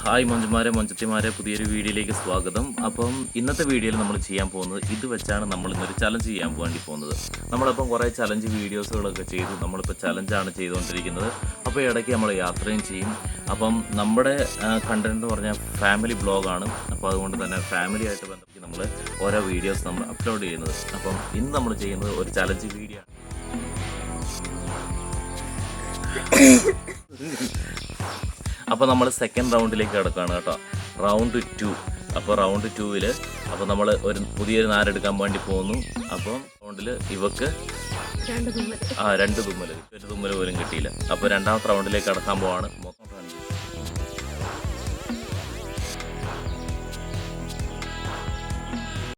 Hi മഞ്ജുമാരെ മഞ്ജത്തിമാരെ പുതിയൊരു വീഡിയോയിലേക്ക് സ്വാഗതം. അപ്പം ഇന്നത്തെ വീഡിയോയിൽ നമ്മൾ ചെയ്യാൻ പോകുന്നത് ഇത് വെച്ചാണ് നമ്മൾ ഇന്നൊരു ചലഞ്ച് ചെയ്യാൻ വേണ്ടി പോകുന്നത്. നമ്മളിപ്പം കുറേ ചലഞ്ച് വീഡിയോസുകളൊക്കെ ചെയ്തു. നമ്മളിപ്പോൾ ചലഞ്ചാണ് ചെയ്തുകൊണ്ടിരിക്കുന്നത്. അപ്പോൾ ഇടയ്ക്ക് നമ്മൾ യാത്രയും ചെയ്യും. അപ്പം നമ്മുടെ കണ്ടന്റ് എന്ന് പറഞ്ഞാൽ ഫാമിലി ബ്ലോഗാണ്. അപ്പോൾ അതുകൊണ്ട് തന്നെ ഫാമിലിയായിട്ട് ബന്ധപ്പെട്ട് നമ്മൾ ഓരോ വീഡിയോസ് നമ്മൾ അപ്ലോഡ് ചെയ്യുന്നത്. അപ്പം ഇന്ന് നമ്മൾ ചെയ്യുന്നത് ഒരു ചലഞ്ച് വീഡിയോ ആണ്. അപ്പോൾ നമ്മൾ സെക്കൻഡ് റൗണ്ടിലേക്ക് കിടക്കുകയാണ് കേട്ടോ. റൗണ്ട് 2. അപ്പോൾ റൗണ്ട് 2-ൽ അപ്പോൾ നമ്മൾ ഒരു പുതിയൊരു നാരെടുക്കാൻ വേണ്ടി പോകുന്നു. അപ്പം റൗണ്ടിൽ ഇവക്ക് 2 തുമ്മൽ, ഒരു തുമ്മൽ പോലും കിട്ടിയില്ല. അപ്പോൾ രണ്ടാമത്തെ റൗണ്ടിലേക്ക് കടക്കാൻ പോവാണ്.